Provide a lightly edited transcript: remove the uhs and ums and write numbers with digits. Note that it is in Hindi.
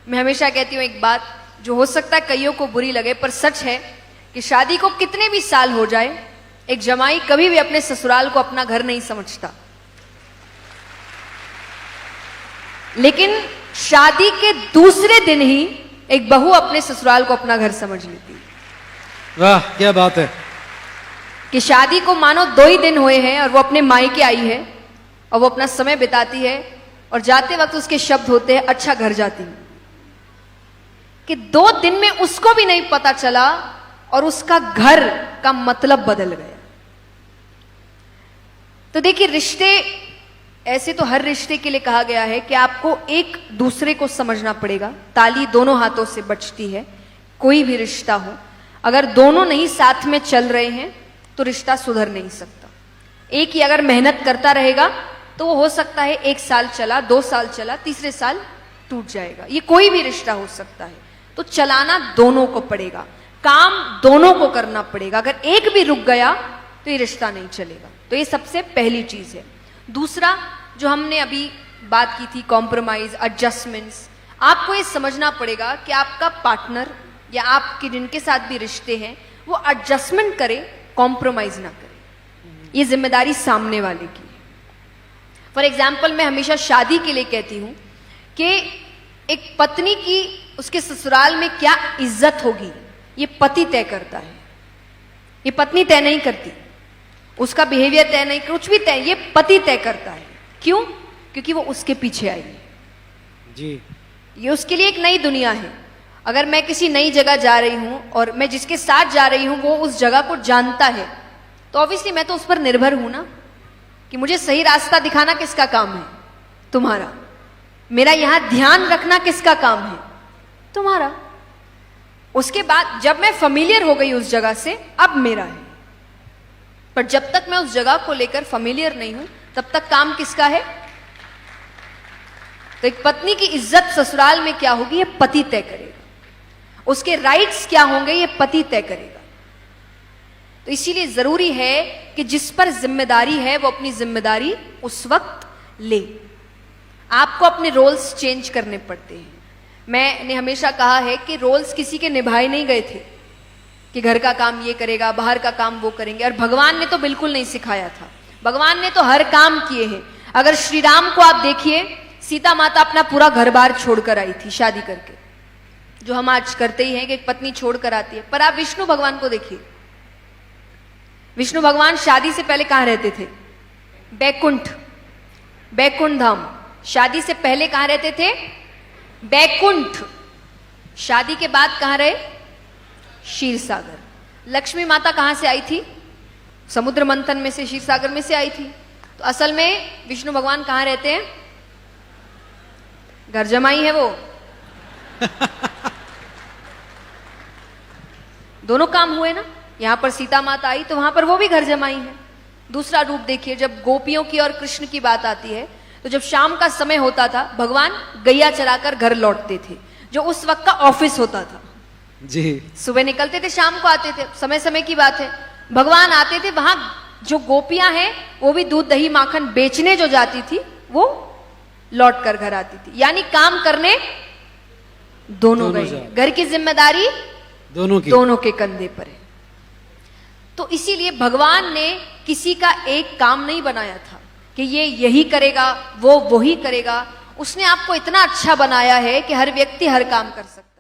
मैं हमेशा कहती हूँ एक बात जो हो सकता है कईयों को बुरी लगे, पर सच है कि शादी को कितने भी साल हो जाए, एक जमाई कभी भी अपने ससुराल को अपना घर नहीं समझता, लेकिन शादी के दूसरे दिन ही एक बहू अपने ससुराल को अपना घर समझ लेती है। वाह क्या बात है कि शादी को मानो 2 ही दिन हुए हैं और वो अपने मायके आई है और वो अपना समय बिताती है और जाते वक्त उसके शब्द होते हैं अच्छा घर जाती है। कि 2 दिन में उसको भी नहीं पता चला और उसका घर का मतलब बदल गया। तो देखिए, रिश्ते ऐसे तो हर रिश्ते के लिए कहा गया है कि आपको एक दूसरे को समझना पड़ेगा। ताली दोनों हाथों से बजती है। कोई भी रिश्ता हो, अगर दोनों नहीं साथ में चल रहे हैं तो रिश्ता सुधर नहीं सकता। एक ही अगर मेहनत करता रहेगा तो वो हो सकता है 1 साल चला, 2 साल चला, तीसरे साल टूट जाएगा। ये कोई भी रिश्ता हो सकता है। तो चलाना दोनों को पड़ेगा, काम दोनों को करना पड़ेगा। अगर एक भी रुक गया तो ये रिश्ता नहीं चलेगा। तो ये सबसे पहली चीज है। दूसरा जो हमने अभी बात की थी, कॉम्प्रोमाइज, एडजस्टमेंट्स। आपको ये समझना पड़ेगा कि आपका पार्टनर या आपके जिनके साथ भी रिश्ते हैं वो एडजस्टमेंट करे, कॉम्प्रोमाइज ना करे। ये जिम्मेदारी सामने वाले की। फॉर एग्जाम्पल, मैं हमेशा शादी के लिए कहती हूं कि एक पत्नी की उसके ससुराल में क्या इज्जत होगी ये पति तय करता है। ये पत्नी तय नहीं करती, उसका बिहेवियर तय नहीं, कुछ भी तय, ये पति तय करता है। क्यों? क्योंकि वो उसके पीछे आई है जी। ये उसके लिए एक नई दुनिया है। अगर मैं किसी नई जगह जा रही हूं और मैं जिसके साथ जा रही हूं वो उस जगह को जानता है, तो ऑब्वियसली मैं तो उस पर निर्भर हूं ना, कि मुझे सही रास्ता दिखाना किसका काम है? तुम्हारा। मेरा यहां ध्यान रखना किसका काम है? तुम्हारा। उसके बाद जब मैं फेमिलियर हो गई उस जगह से, अब मेरा है। पर जब तक मैं उस जगह को लेकर फेमिलियर नहीं हूं तब तक काम किसका है? तो एक पत्नी की इज्जत ससुराल में क्या होगी ये पति तय करेगा। उसके राइट्स क्या होंगे ये पति तय करेगा। तो इसीलिए जरूरी है कि जिस पर जिम्मेदारी है वो अपनी जिम्मेदारी उस वक्त ले। आपको अपने रोल्स चेंज करने पड़ते हैं। मैंने हमेशा कहा है कि रोल्स किसी के निभाए नहीं गए थे कि घर का काम ये करेगा, बाहर का काम वो करेंगे। और भगवान ने तो बिल्कुल नहीं सिखाया था। भगवान ने तो हर काम किए हैं। अगर श्री राम को आप देखिए, सीता माता अपना पूरा घर बार छोड़कर आई थी शादी करके, जो हम आज करते ही हैं कि एक पत्नी छोड़कर आती है। पर आप विष्णु भगवान को देखिए, विष्णु भगवान शादी से पहले कहां रहते थे? बैकुंठ, बैकुंठ धाम। शादी से पहले कहां रहते थे? बैकुंठ। शादी के बाद कहां रहे? क्षीर सागर। लक्ष्मी माता कहां से आई थी? समुद्र मंथन में से, क्षीर सागर में से आई थी। तो असल में विष्णु भगवान कहां रहते हैं? घर जमाई है वो। दोनों काम हुए ना। यहां पर सीता माता आई तो वहां पर वो भी घर जमाई है। दूसरा रूप देखिए, जब गोपियों की और कृष्ण की बात आती है तो जब शाम का समय होता था भगवान गैया चराकर घर लौटते थे, जो उस वक्त का ऑफिस होता था जी। सुबह निकलते थे, शाम को आते थे, समय समय की बात है। भगवान आते थे, वहां जो गोपियां हैं वो भी दूध दही माखन बेचने जो जाती थी वो लौट कर घर आती थी। यानी काम करने दोनों गए। घर की जिम्मेदारी दोनों के कंधे पर है। तो इसीलिए भगवान ने किसी का एक काम नहीं बनाया था कि ये यही करेगा वो वही करेगा। उसने आपको इतना अच्छा बनाया है कि हर व्यक्ति हर काम कर सकता है।